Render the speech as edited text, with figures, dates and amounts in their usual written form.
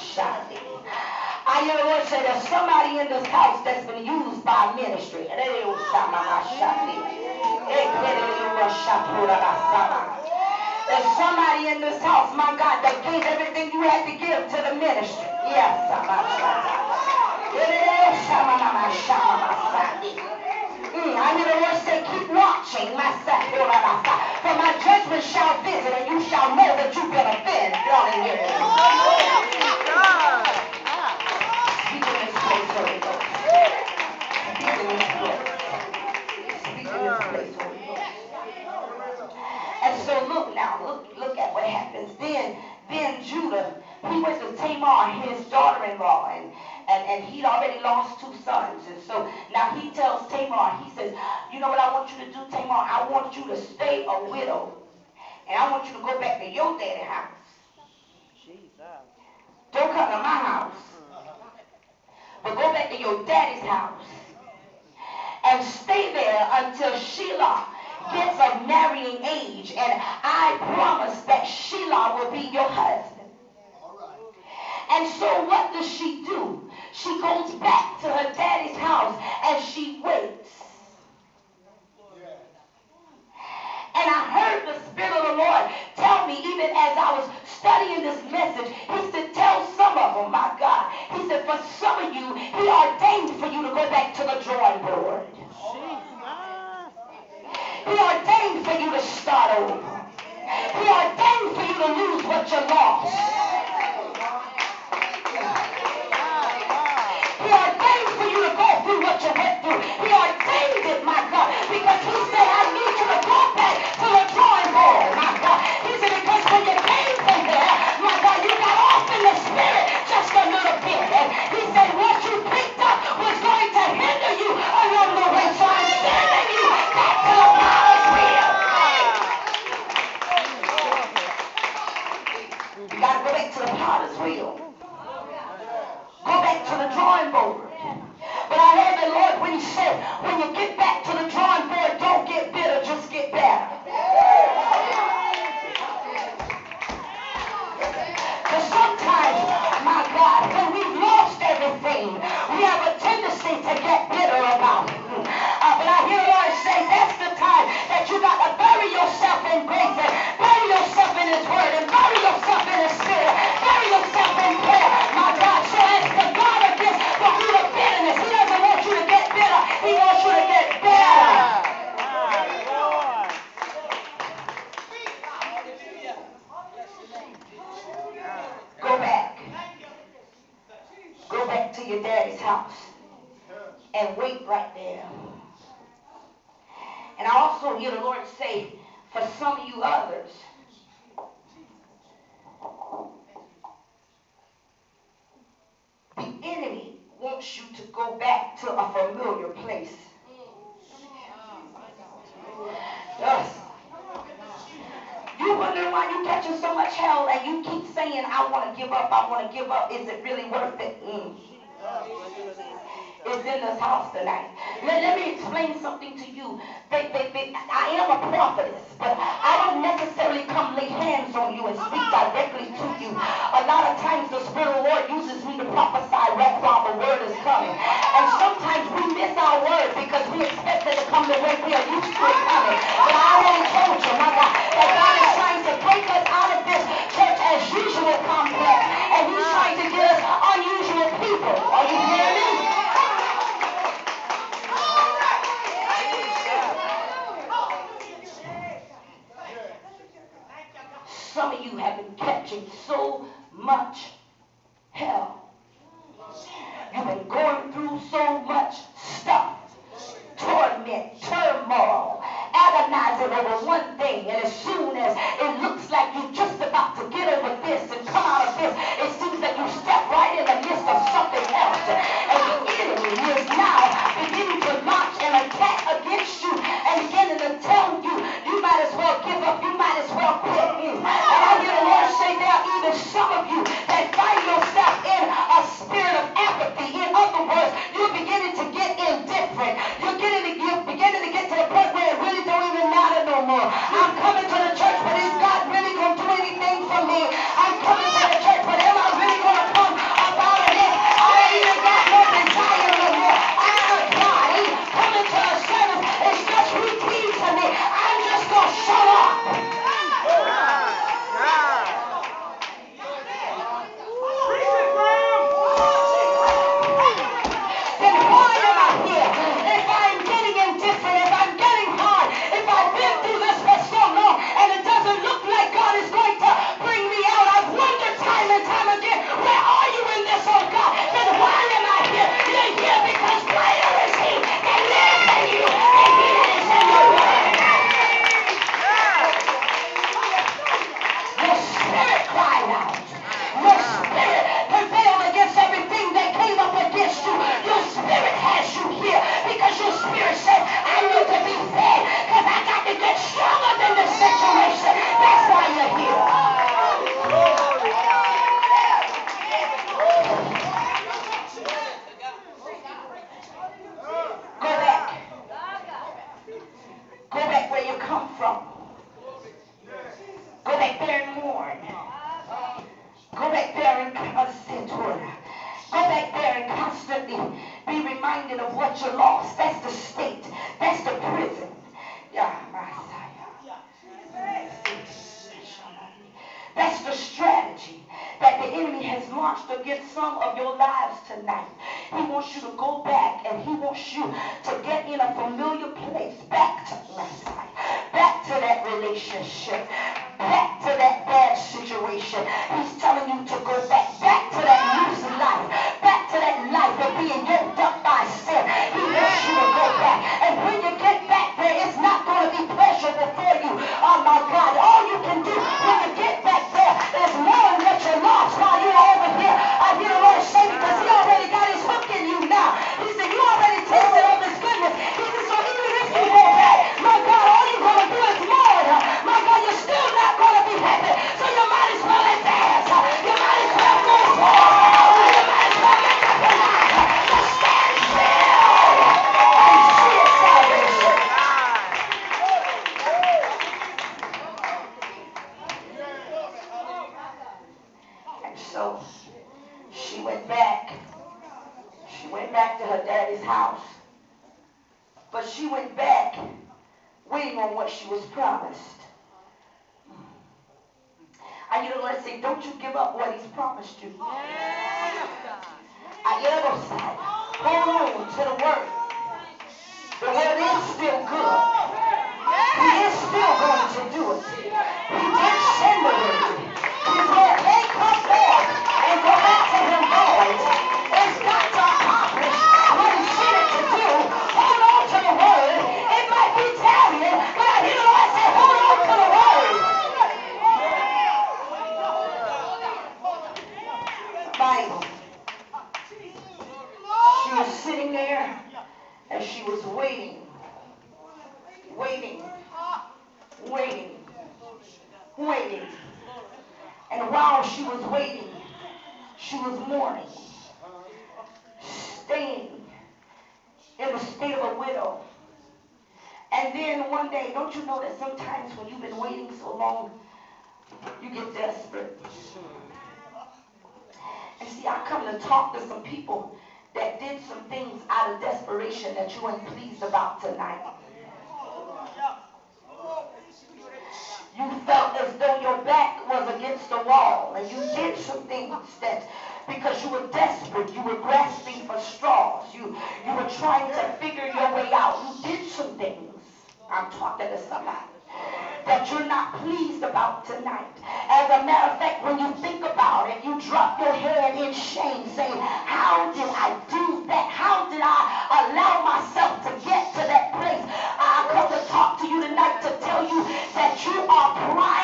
I hear the Lord say there's somebody in this house that's been used by ministry. There's somebody in this house, my God, that gave everything you had to give to the ministry. Yes, I hear the Lord say, keep watching, for my judgment shall visit, and you shall know that you've been offended. Y'all in here. Speak in this place, Holy Ghost. Speak in this place. Speak in this place, Holy Ghost. And so look now, look at what happens. Then Judah, he went to Tamar, his daughter-in-law, and he'd already lost 2 sons. And so now he tells Tamar, he says, you know what I want you to do, Tamar? I want you to stay a widow, and I want you to go back to your daddy's house. Don't come to my house, but go back to your daddy's house and stay there until Sheila gets of marrying age, and I promise that Sheila will be your husband. And so what does she do? She goes back to her daddy's house and she waits. And I heard the Spirit of the Lord tell me, even as I was studying this message, he said, tell some of them, my God. He said, for some of you, he ordained for you to go back to the drawing board. He ordained for you to start over. He ordained for you to lose what you lost. He ordained for you to go through what you went through. He ordained it, my God, because he said, I need you to go back to the drawing board, my God. He said, because when you came from there, my God, you got off in the spirit just a little bit. And he said, what you picked up was going to hinder you along the way. So I'm sending you back to the potter's wheel. You got to go back to the potter's wheel. Go back to the drawing board. But I heard the Lord when he said, when you get back to the drawing board, don't get bitter, just get better. Because sometimes, my God, when we've lost everything, we have a tendency to get bitter about it. But I hear the Lord say, that's the time that you got to bury yourself in grace, and bury yourself in his word, and bury yourself in his spirit, bury yourself in prayer, my God. So as the God of this, the root of bitterness, he doesn't want you to get bitter, he wants you to get better. Go back. Go back to your daddy's house and wait right there. And I also hear the Lord say, for some of you others, the enemy wants you to go back to a familiar place. Yes. You wondering why you catching so much hell and you keep saying, I want to give up, I want to give up. Is it really worth it? It's in this house tonight. Let me explain something to you. I am a prophetess, but I don't necessarily come lay hands on you and speak directly to you. A lot of times the Spirit of the Lord uses me to prophesy right while the word is coming. And sometimes we miss our word because we expect it to come the way we are used to it coming. But I already told you, my God, that God is trying to break us out of this church as usual complex, and he's trying to get us unusual people. Are you hearing me? Some of you have been catching so much hell. You've been going through so much stuff. Torment, turmoil, agonizing over one thing, and as soon as it looks like you're just about to get over this and come out of this, it seems that you step right in the midst of something else, and the enemy is now beginning to launch an attack against you and beginning to tell you, you might as well give up, you might as well quit. And I hear the Lord say there are even some of you that find yourself in a spirit of apathy. In other words, you're beginning to get indifferent. You're beginning to get to the point where it really don't even matter no more. I'm coming to the church, but is God really going to do anything for me? I'm coming to the church, but time again, where are you in this, oh God? Then why am I here? You're here because greater is he that lives in you than he that is in the world. Your spirit cried out. Your spirit prevailed against everything that came up against you. Your spirit has you here because your spirit said, I need to be fed because I got to get stronger than the situation. That's why you're here. Go back. Go back where you come from. Go back there and mourn. Go back there and go back there and constantly be reminded of what you lost. That's the state. That's the prison. Yeah, that's the strategy that the enemy has launched against some of your lives tonight. He wants you to go back and he wants you to get in a familiar place. Back to last night. Back to that relationship. Back to that bad situation. He's telling you to go back. Back to that loose life. Back to that life of being yoked up by sin. He wants you to go back. And when you get back there, it's not going to be pleasurable for you. Oh my God. All you can do when you get back there is knowing what you lost while you're over here. I hear the Lord say because he already got his hook in you now. He said you already tasted of his goodness. He said so even if you go back, my God, all you're going to do is mourn. My God, you're still not going to be happy. So you might as well advance. You might as well move forward. You might as well make up your mind. Just stand still and see his salvation. And so she went back. She went back to her daddy's house. But she went back waiting on what she was promised. I hear the Lord say, don't you give up what he's promised you. I hear the Lord say, hold on to the word. The word is still good. He is still going to do it. He did send the word. His word may come forth and go back to him void. It's got to accomplish what he sent it to do. Hold on to the word. It might be tarrying, but I hear the Lord say, hold on to the word. Bible. She was sitting there and she was waiting. And while she was waiting, she was mourning, staying in the state of a widow. And then one day, don't you know that sometimes when you've been waiting so long, you get desperate? And see, I come to talk to some people that did some things out of desperation that you ain't pleased about tonight. You felt as though your back was against the wall, and you did some things that because you were desperate, you were grasping for straws, you were trying to figure your way out. You did some things. I'm talking to somebody that you're not pleased about tonight. As a matter of fact, when you think about it, you drop your head in shame saying, how did I do that? How did I allow myself to get to that place? I come to talk to you tonight to tell you that you are pride.